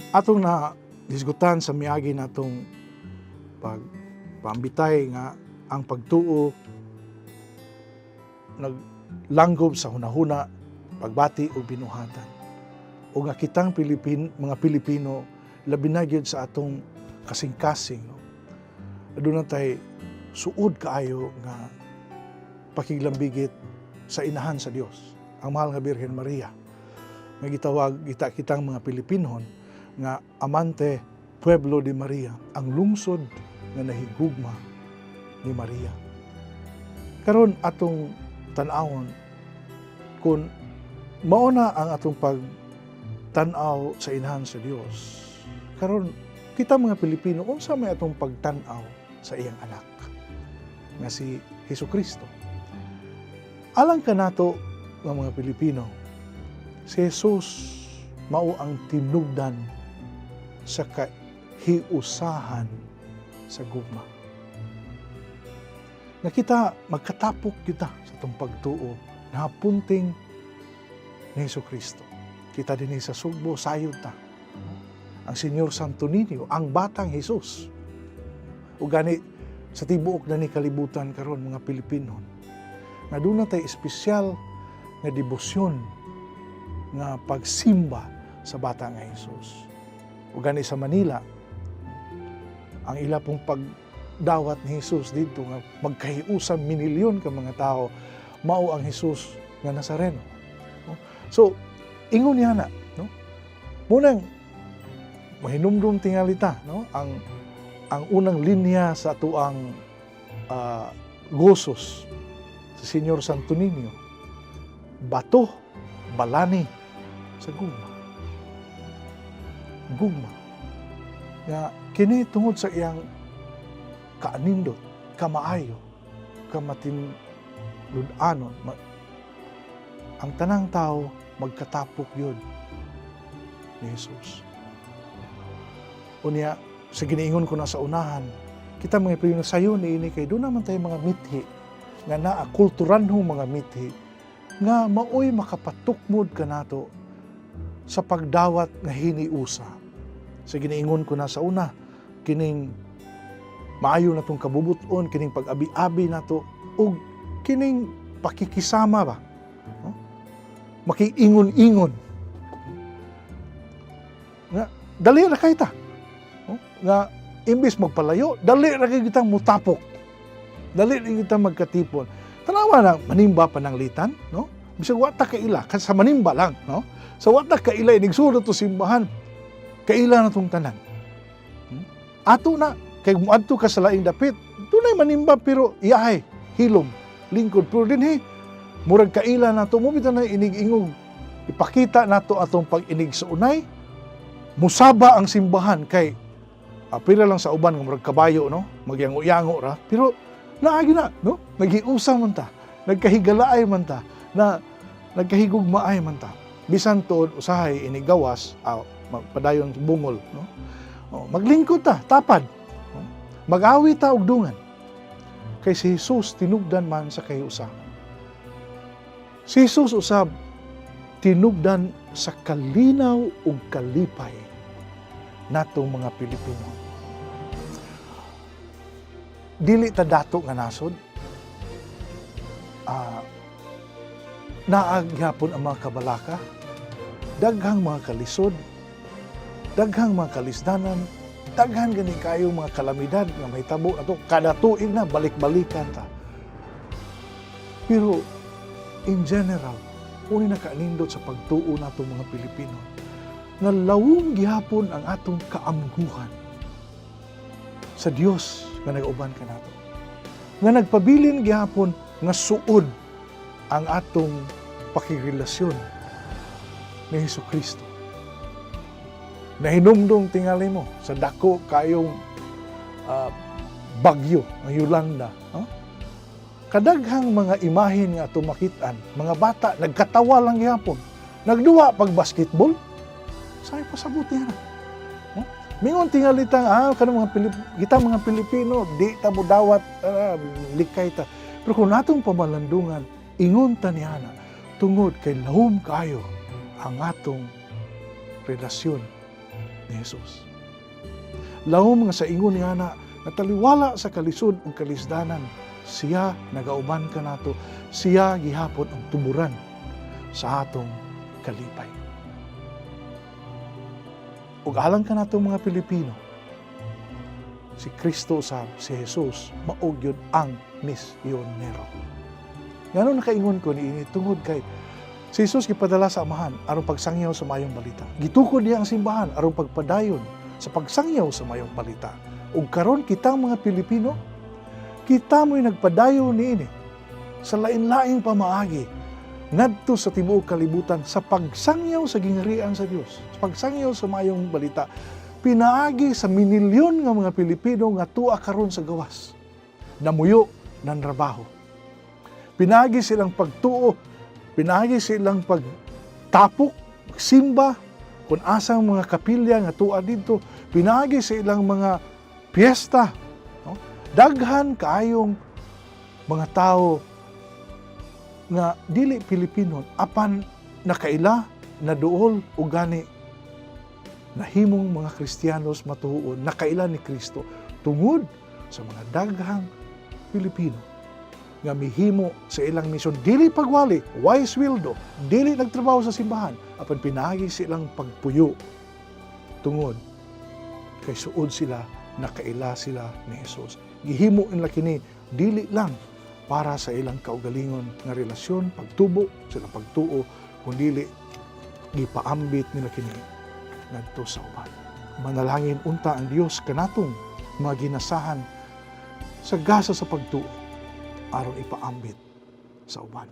Atong na disgutan sa miagi natong pambitay nga ang pagtuo naglanggob sa hunahuna, pagbati o binuhatan. O nga kitang mga Pilipino, labi na gyud sa atong kasing-kasing. No? Aduna tay suod kaayo nga pakiglambigit sa inahan sa Dios, ang mahal nga Birhen Maria. Nga gitawag kitang mga Pilipinon nga amante Pueblo de Maria, ang lungsod nga nahigugma ni Maria. Karon atong tan-awon kung mauna ang atong pagtan-aw sa inahan sa Dios. Karon kita mga Pilipino unsa may atong pagtan-aw sa iyang anak nga si Hesukristo. Alang kanato nga mga Pilipino, si Jesus mao ang tinubdan sa kahiusahan sa gugma. Nga kita magkatapok kita sa itong pagtuo na hapunting ni Hesukristo. Kita din sa Sugbo, sayod ta. Ang Senyor Santo Niño, ang batang Jesus. O gani sa tibuok na ni kalibutan karon mga Pilipino. Nga doon na tayo espesyal nga debosyon nga pagsimba sa bata nga Jesus. O gani sa Manila, ang ila pong pagdawat ni Jesus dito nga magkahiusan minilyon ka mga tao, mao ang Jesus nga Nazareno. So, ingon niya na, no? Munang mahinumdum tingalita, no? Ang unang linya sa tuang gosos sa Senyor Santo Niño, bato, balani sa gugma. Gugma. Nga kini tungod sa iyang kaanindot, kamaayo, kamatinludanon, ang tanang tao magkatapok yun ni Jesus. Unya, sa giniingon ko na sa unahan, kita mga Pilipino sayo ni ini kay doon naman tayo mga mithi nga naa kulturanhong mga mithi nga maoy makapatukmod ka nato sa pagdawat nga hiniusa. Sa giniingon ko na sa una, kining maayo na itong kabubuton, kining pag-abi-abi na ito, o kining pakikisama ba? No? Makiingon-ingon. Nga, dali na kayo ta. No? Nga, imbis magpalayo, dali na kayo kitang mutapok. Dali na kitang magkatipon. Tanawa na, manimba pananglitan, no? Bisag wata kaila, kasi sa manimba lang, no? Sa wata kaila, inigsurot to simbahan, kaila na itong tanan. Ato na, kay muadto ka sa laing dapit, tunay manimba pero iyahay, hilom, lingkod. Pero din murag kaila na ito, mumita na inig-ingog. Ipakita na ito atong pag-inig sa unay, musaba ang simbahan kay pila lang sa uban ng murag kabayo, no? Magyango-yango ra. Pero naagi na, no? Naghiusa man ta, nagkahigalaay man ta, na nagkahigugmaay man ta. Bisan tuod usahay inigawas, padayon bungol, no? Maglingkod ta, tapad. Mag-awi ta og dungan. Kay si Jesus tinugdan man sa kahiusahan. Si Jesus usab tinugdan sa kalinaw ug kalipay natong mga Pilipino. Dili ta dato nga nasod. Naagyapon ang mga kabalaka, daghang mga kalisod, daghang mga kalisdanan, daghan gani kayo mga kalamidad nga mahitabo ato kada tuig na balik-balikan ta. Pero in general, uni nakaanindot sa pagtuo nato mga Pilipino nga lawong gihapon ang atong kaamguhan sa Dios nga nag-uban kanato. Nga nagpabilin gihapon nga suod ang atong pakirelasyon ni Hesukristo. nahinumdong tingali mo sa dako kayong bagyo, ang Yolanda. Kadaghang mga imahin nga tumakitan, mga bata, nagkatawa lang gihapon. Nagduwa pag basketball. Sa'yo pasabuti na. Mingon tingalitang, kita mga Pilipino, di tabo dawat, likay ta. Pero kung natong pamalandungan, ingon ta niya na, tungod kay lahom kayo ang atong relasyon ni Jesus. Lahom nga sa ingon niya na, nataliwala sa kalisod o kalisdanan, siya nagauban ka nato, siya gihapon ang tuburan sa atong kalipay. Ug alang ka nato mga Pilipino, si Kristo si Jesus, maog yun ang misyonero. Ngano nakaingon ko ni ini tungod kay si Jesus gipadala sa amahan aron pagsangyaw sa mayong balita. Gitukod niya ang simbahan aron pagpadayon sa pagsangyaw sa mayong balita. Ug karon kitang mga Pilipino, kita mo'y nagpadayon niini sa lain-laing pamaagi ngadto sa tibuok kalibutan sa pagsangyaw sa gingharian sa Dios, sa pagsangyaw sa mayong balita. Pinaagi sa minilyon nga mga Pilipino nga tuwa karon sa gawas, namuyo ng trabaho. Pinaagi silang pagtuo, pinaagi silang pagtapok, simba, kung asang mga kapilya nga tuwa dito, pinaagi silang mga piyesta. Daghan kaayong mga tao nga dili Pilipino apan nakaila na duol o gani nahimong mga Kristiyanos matuon nakaila ni Kristo tungod sa mga daghang Pilipino nga mihimo sa ilang misyon dili pagwali wise will do dili nagtrabaho sa simbahan apan pinagi silang pagpuyo tungod kay suod sila nakaila sila ni Jesus. Gihimo nila kini dili lang para sa ilang kaugalingon nga relasyon, pagtubo, sila pagtuo, kundi gipaambit nila kini ngadto sa uban. Manalangin unta ang Dios kanatong mga ginasahan sa gasa sa pagtuo aron ipaambit sa uban.